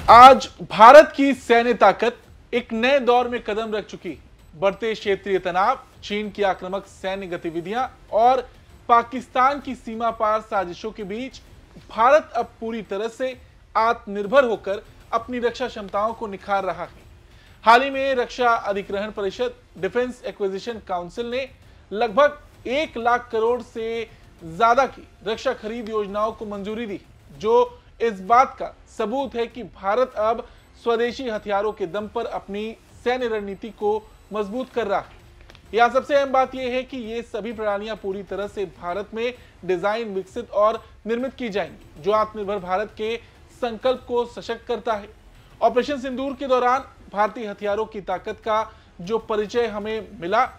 आज भारत की सैन्य ताकत एक नए दौर में कदम रख चुकी है। बढ़ते क्षेत्रीय तनाव, चीन की आक्रामक सैन्य गतिविधियां और पाकिस्तान की सीमा पार साजिशों के बीच भारत अब पूरी तरह से आत्मनिर्भर होकर अपनी रक्षा क्षमताओं को निखार रहा है। हाल ही में रक्षा अधिग्रहण परिषद डिफेंस एक्विजिशन काउंसिल ने लगभग 1 लाख करोड़ से ज्यादा की रक्षा खरीद योजनाओं को मंजूरी दी, जो इस बात का सबूत है कि भारत अब स्वदेशी हथियारों के दम पर अपनी सैन्य रणनीति को मजबूत कर रहा है। यहां सबसे अहम बात यह है कि ये सभी प्रणालियां पूरी तरह से भारत में डिजाइन, विकसित और निर्मित की जाएंगी, जो आत्मनिर्भर भारत के संकल्प को सशक्त करता है। ऑपरेशन सिंदूर के दौरान भारतीय हथियारों की ताकत का जो परिचय हमें मिला,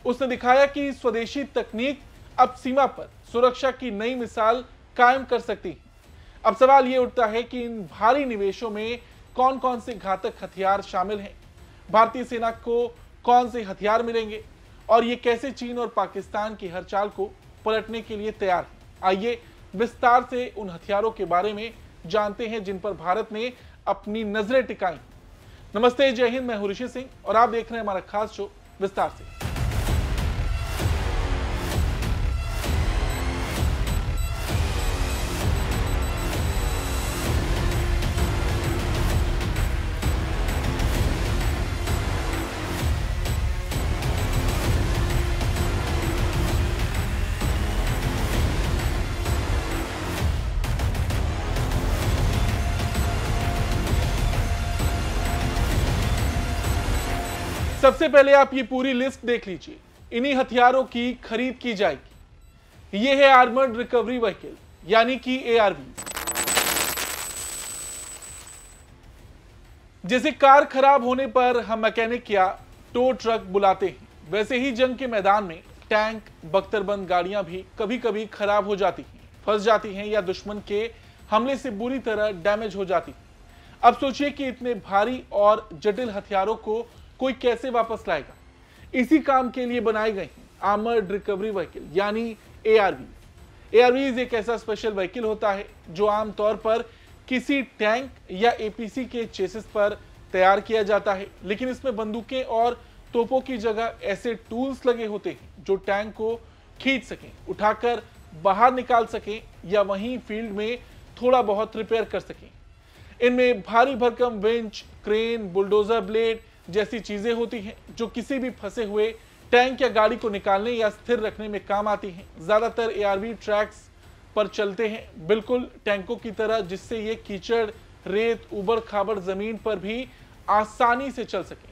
उसने दिखाया कि स्वदेशी तकनीक अब सीमा पर सुरक्षा की नई मिसाल कायम कर सकती है। अब सवाल यह उठता है कि इन भारी निवेशों में कौन कौन से घातक हथियार शामिल हैं, भारतीय सेना को कौन से हथियार मिलेंगे और ये कैसे चीन और पाकिस्तान की हर चाल को पलटने के लिए तैयार है। आइए विस्तार से उन हथियारों के बारे में जानते हैं जिन पर भारत ने अपनी नजरें टिकाई। नमस्ते, जय हिंद, मैं हूं ऋषि सिंह और आप देख रहे हैं हमारा खास शो विस्तार से। सबसे पहले आप ये पूरी लिस्ट देख लीजिए। इन्हीं हथियारों की खरीद की जाएगी। ये है आर्मर्ड रिकवरी व्हीकल यानी कि ARV। जैसे कार खराब होने पर हम मैकेनिक या टो ट्रक बुलाते हैं, वैसे ही जंग के मैदान में टैंक, बख्तरबंद गाड़ियां भी कभी कभी खराब हो जाती हैं, फंस जाती हैं या दुश्मन के हमले से बुरी तरह डैमेज हो जाती हैं। अब सोचिए कि इतने भारी और जटिल हथियारों को कोई कैसे वापस लाएगा। इसी काम के लिए बनाए गए आर्मर्ड रिकवरी व्हीकल यानी ARV। ARV एक ऐसा स्पेशल व्हीकल होता है जो आमतौर पर किसी टैंक या APC के चेसिस पर तैयार किया जाता है, लेकिन इसमें बंदूकें और तोपों की जगह ऐसे टूल्स लगे होते हैं जो टैंक को खींच सकें, उठाकर बाहर निकाल सकें या वहीं फील्ड में थोड़ा बहुत रिपेयर कर सकें। इनमें भारी भरकम विंच, क्रेन, बुलडोजर ब्लेड जैसी चीजें होती हैं जो किसी भी फंसे हुए टैंक या गाड़ी को निकालने या स्थिर रखने में काम आती हैं। ज्यादातर ARV ट्रैक्स पर चलते हैं, बिल्कुल टैंकों की तरह, जिससे ये कीचड़, रेत, उबड़ खाबड़ जमीन पर भी आसानी से चल सके।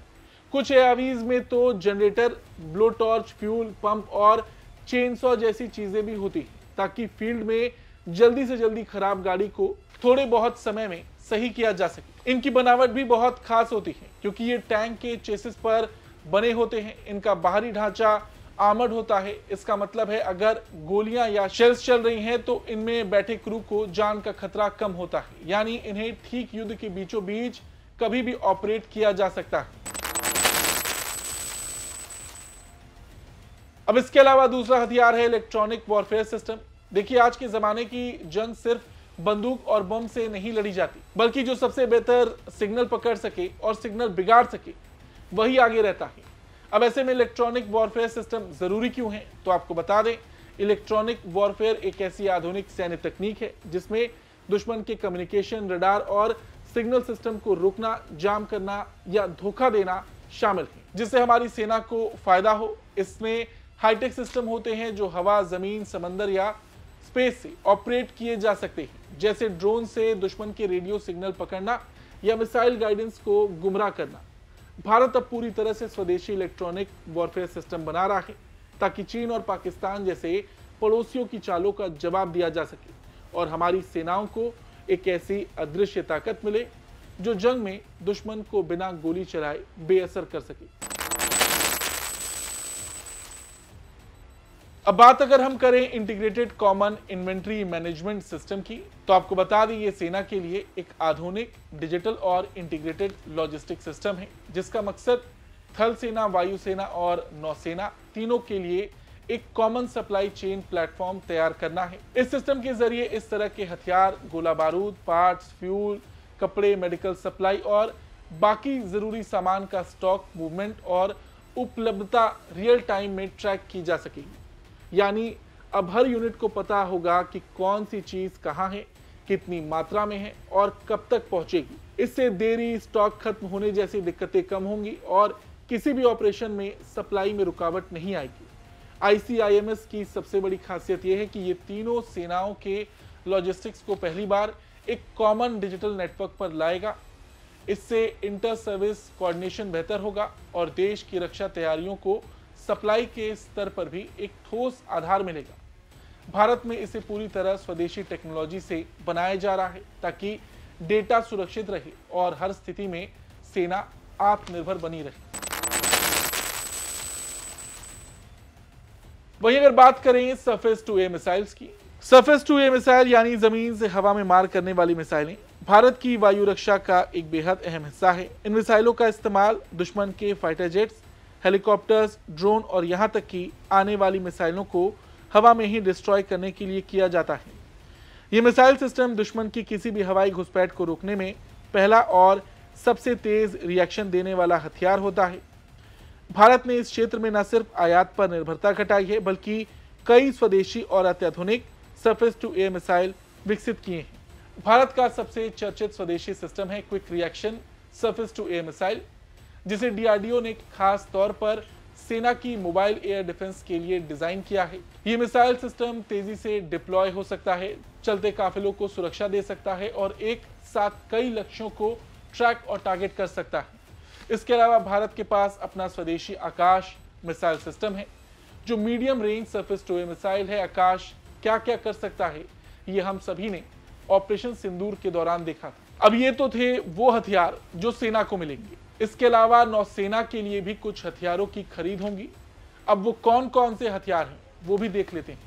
कुछ ARVs में तो generator, blow torch, fuel pump और चेनसॉ जैसी चीजें भी होती हैं, ताकि फील्ड में जल्दी से जल्दी खराब गाड़ी को थोड़े बहुत समय में सही किया जा सके। इनकी बनावट भी बहुत खास होती है क्योंकि ये टैंक के चेसिस पर बने होते हैं। इनका बाहरी ढांचा आर्मर्ड होता है। इसका मतलब है अगर गोलियां या शेल्स चल रही हैं तो इनमें बैठे क्रू को जान का खतरा कम होता है, यानी इन्हें ठीक युद्ध के बीचों बीच कभी भी ऑपरेट किया जा सकता है। अब इसके अलावा दूसरा हथियार है इलेक्ट्रॉनिक वॉरफेयर सिस्टम। देखिए, आज के जमाने की जंग सिर्फ बंदूक और बम से नहीं लड़ी जाती, बल्कि जो सबसे बेहतर सिग्नल पकड़ सके और सिग्नल बिगाड़ सके वही आगे रहता है। अब ऐसे में इलेक्ट्रॉनिक वॉरफेयर सिस्टम जरूरी क्यों है, तो आपको बता दें, इलेक्ट्रॉनिक वॉरफेयर एक ऐसी आधुनिक सैन्य तकनीक है जिसमें दुश्मन के कम्युनिकेशन, रडार और सिग्नल सिस्टम को रोकना, जाम करना या धोखा देना शामिल है, जिससे हमारी सेना को फायदा हो। इसमें हाईटेक सिस्टम होते हैं जो हवा, जमीन, समंदर या स्पेस से ऑपरेट किए जा सकते हैं, जैसे ड्रोन से दुश्मन के रेडियो सिग्नल पकड़ना या मिसाइल गाइडेंस को गुमराह करना। भारत अब पूरी तरह से स्वदेशी इलेक्ट्रॉनिक वॉरफेयर सिस्टम बना रहा है ताकि चीन और पाकिस्तान जैसे पड़ोसियों की चालों का जवाब दिया जा सके और हमारी सेनाओं को एक ऐसी अदृश्य ताकत मिले जो जंग में दुश्मन को बिना गोली चलाए बेअसर कर सके। अब बात अगर हम करें integrated common inventory management system की, तो आपको बता दें ये सेना के लिए एक आधुनिक, डिजिटल और इंटीग्रेटेड लॉजिस्टिक सिस्टम है जिसका मकसद थल सेना, वायुसेना और नौसेना तीनों के लिए एक कॉमन सप्लाई चेन प्लेटफॉर्म तैयार करना है। इस सिस्टम के जरिए इस तरह के हथियार, गोला बारूद, पार्ट्स, फ्यूल, कपड़े, मेडिकल सप्लाई और बाकी जरूरी सामान का स्टॉक, मूवमेंट और उपलब्धता रियल टाइम में ट्रैक की जा सकेगी। यानी अब हर यूनिट को पता होगा कि कौन सी चीज कहाँ है, कितनी मात्रा में है और कब तक पहुंचेगी। इससे देरी, स्टॉक खत्म होने जैसी दिक्कतें कम होंगी और किसी भी ऑपरेशन में सप्लाई में रुकावट नहीं आएगी। ICIMS की सबसे बड़ी खासियत यह है कि ये तीनों सेनाओं के लॉजिस्टिक्स को पहली बार एक कॉमन डिजिटल नेटवर्क पर लाएगा। इससे इंटर सर्विस कोऑर्डिनेशन बेहतर होगा और देश की रक्षा तैयारियों को सप्लाई के स्तर पर भी एक ठोस आधार मिलेगा। भारत में इसे पूरी तरह स्वदेशी टेक्नोलॉजी से बनाया जा रहा है ताकि डेटा सुरक्षित रहे और हर स्थिति में सेना आत्मनिर्भर बनी रहे। वहीं अगर बात करें सरफेस टू एयर मिसाइल्स की, सरफेस टू एयर मिसाइल यानी जमीन से हवा में मार करने वाली मिसाइलें भारत की वायु रक्षा का एक बेहद अहम हिस्सा है। इन मिसाइलों का इस्तेमाल दुश्मन के फाइटर जेट्स, हेलीकॉप्टर्स, ड्रोन और यहां तक कि आने वाली मिसाइलों को हवा में ही डिस्ट्रॉय करने के लिए किया जाता है। ये मिसाइल सिस्टम दुश्मन की किसी भी हवाई घुसपैठ को रोकने में पहला और सबसे तेज रिएक्शन देने वाला हथियार होता है। भारत ने इस क्षेत्र में न सिर्फ आयात पर निर्भरता घटाई है बल्कि कई स्वदेशी और अत्याधुनिक सरफेस टू एयर मिसाइल विकसित किए हैं। भारत का सबसे चर्चित स्वदेशी सिस्टम है quick reaction surface to air missile, जिसे DRDO ने खास तौर पर सेना की मोबाइल एयर डिफेंस के लिए डिजाइन किया है। ये मिसाइल सिस्टम तेजी से डिप्लॉय हो सकता है, चलते काफिलों को सुरक्षा दे सकता है और एक साथ कई लक्ष्यों को ट्रैक और टारगेट कर सकता है। इसके अलावा भारत के पास अपना स्वदेशी आकाश मिसाइल सिस्टम है जो medium range surface to air missile है। आकाश क्या क्या कर सकता है ये हम सभी ने ऑपरेशन सिंदूर के दौरान देखा था। अब ये तो थे वो हथियार जो सेना को मिलेंगे, इसके अलावा नौसेना के लिए भी कुछ हथियारों की खरीद होंगी। अब वो कौन कौन से हथियार हैं वो भी देख लेते हैं।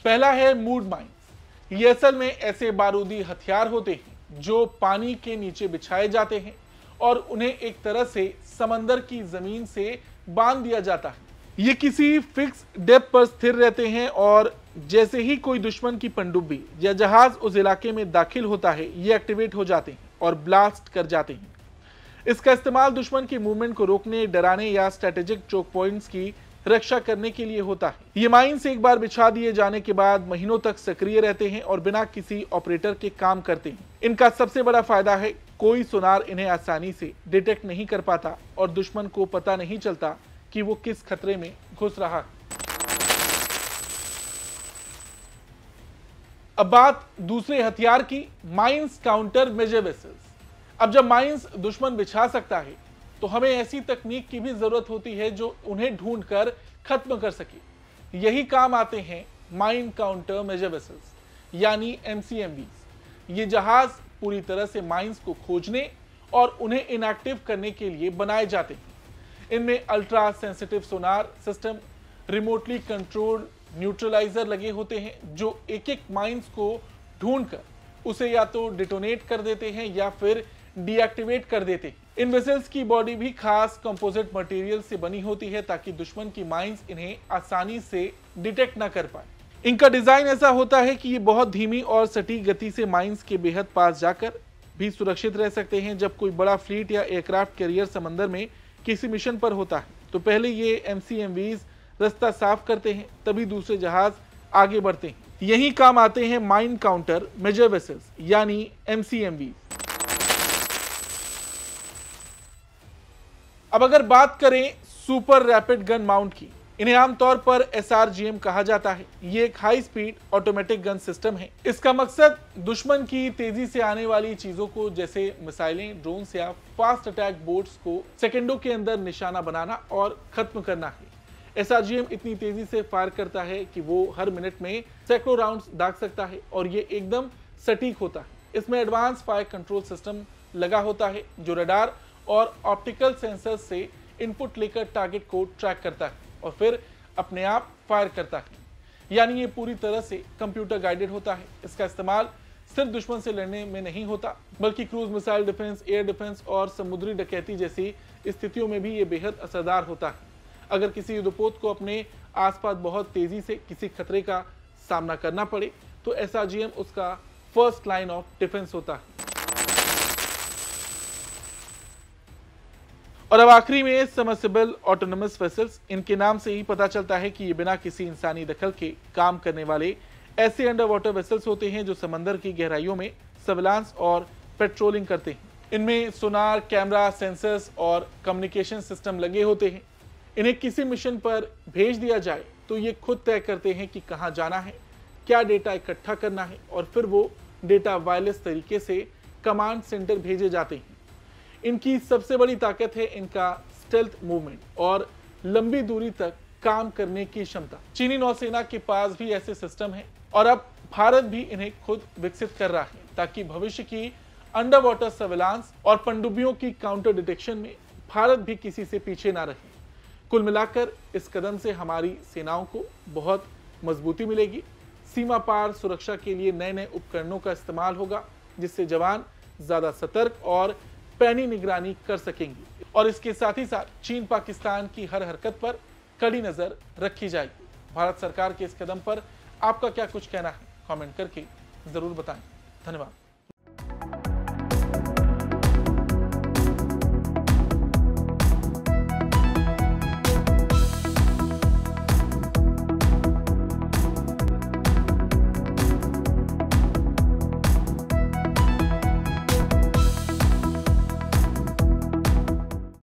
पहला है मूड माइंस। ये असल में ऐसे बारूदी हथियार होते हैं जो पानी के नीचे बिछाए जाते हैं और उन्हें एक तरह से समंदर की जमीन से बांध दिया जाता है। ये किसी फिक्स डेप्थ पर स्थिर रहते हैं और जैसे ही कोई दुश्मन की पनडुब्बी या जहाज उस इलाके में दाखिल होता है ये एक्टिवेट हो जाते हैं और ब्लास्ट कर जाते हैं। इसका इस्तेमाल दुश्मन की मूवमेंट को रोकने, डराने या स्ट्रेटेजिक चोक पॉइंट्स की रक्षा करने के लिए होता है। ये माइंस एक बार बिछा दिए जाने के बाद महीनों तक सक्रिय रहते हैं और बिना किसी ऑपरेटर के काम करते हैं। इनका सबसे बड़ा फायदा है कोई सोनार इन्हें आसानी से डिटेक्ट नहीं कर पाता और दुश्मन को पता नहीं चलता कि वो किस खतरे में घुस रहा है। अब बात दूसरे हथियार की, माइंस काउंटर मेजर वेसल्स। अब जब माइंस दुश्मन बिछा सकता है तो हमें ऐसी तकनीक की भी जरूरत होती है जो उन्हें ढूंढकर खत्म कर सके। यही काम आते हैं माइन काउंटर मेजर वेसल्स यानी MCMVs। ये जहाज पूरी तरह से माइंस को खोजने और उन्हें इनएक्टिव करने के लिए बनाए जाते हैं। इनमें ultra sensitive sonar system, remotely controlled neutraliser लगे होते हैं जो एक एक माइंस को ढूंढकर उसे या तो डिटोनेट कर देते हैं या फिर डीएक्टिवेट कर देते हैं। इन वेसल्स की बॉडी भी खास कंपोजिट मटेरियल से बनी होती है ताकि दुश्मन की माइंस इन्हें आसानी से डिटेक्ट ना कर पाए। इनका डिजाइन ऐसा होता है कि ये बहुत धीमी और सटीक गति से माइंस के बेहद पास जाकर भी सुरक्षित रह सकते हैं। जब कोई बड़ा फ्लीट या एयरक्राफ्ट कैरियर समंदर में किसी मिशन पर होता है तो पहले ये MCMVs रास्ता साफ करते हैं, तभी दूसरे जहाज आगे बढ़ते हैं। यही काम आते हैं माइन काउंटर मेजर वेसल्स यानी MCMVs। अब अगर बात करें सुपर रैपिड गन माउंट की, इन्हें आमतौर पर SRGM कहा जाता है। ये एक high speed automatic gun system है। इसका मकसद दुश्मन की तेजी से आने वाली चीजों को जैसे मिसाइलें, ड्रोन्स या फास्ट अटैक बोट्स को सेकंडों के अंदर निशाना बनाना और खत्म करना है। SRGM इतनी तेजी से फायर करता है कि वो हर मिनट में सैकड़ों राउंड्स दाग सकता है और ये एकदम सटीक होता है। इसमें एडवांस फायर कंट्रोल सिस्टम लगा होता है जो रडार और ऑप्टिकल सेंसर से इनपुट लेकर टारगेट को ट्रैक करता है और फिर अपने आप फायर करता है। यानी ये पूरी तरह से कंप्यूटर गाइडेड होता है। इसका इस्तेमाल सिर्फ दुश्मन से लड़ने में नहीं होता बल्कि cruise missile defence, air defence और समुद्री डकैती जैसी स्थितियों में भी ये बेहद असरदार होता है। अगर किसी युद्धपोत को अपने आसपास बहुत तेजी से किसी खतरे का सामना करना पड़े तो SRGM उसका फर्स्ट लाइन ऑफ डिफेंस होता है। और अब आखिरी में सबमर्सिबल ऑटोनोमस वेसल्स, इनके नाम से ही पता चलता है कि ये बिना किसी इंसानी दखल के काम करने वाले ऐसे अंडर वाटर वेसल्स होते हैं जो समंदर की गहराइयों में सर्विलांस और पेट्रोलिंग करते हैं। इनमें सोनार, कैमरा, सेंसर्स और कम्युनिकेशन सिस्टम लगे होते हैं। इन्हें किसी मिशन पर भेज दिया जाए तो ये खुद तय करते हैं कि कहां जाना है, क्या डेटा इकट्ठा करना है और फिर वो डेटा वायरलेस तरीके से कमांड सेंटर भेजे जाते हैं। इनकी सबसे बड़ी ताकत है इनका स्टेल्थ मूवमेंट और लंबी दूरी तक काम करने की क्षमता। चीनी नौसेना के पास भी ऐसे सिस्टम हैं और अब भारत भी इन्हें खुद विकसित कर रहा है ताकि भविष्य की अंडर वाटर सर्विलांस और पनडुब्बियों की काउंटर डिटेक्शन में भारत भी किसी से पीछे ना रहे। कुल मिलाकर इस कदम से हमारी सेनाओं को बहुत मजबूती मिलेगी। सीमा पार सुरक्षा के लिए नए नए उपकरणों का इस्तेमाल होगा जिससे जवान ज्यादा सतर्क और पैनी निगरानी कर सकेंगे और इसके साथ ही साथ चीन पाकिस्तान की हर हरकत पर कड़ी नजर रखी जाएगी। भारत सरकार के इस कदम पर आपका क्या कुछ कहना है, कमेंट करके जरूर बताएं। धन्यवाद।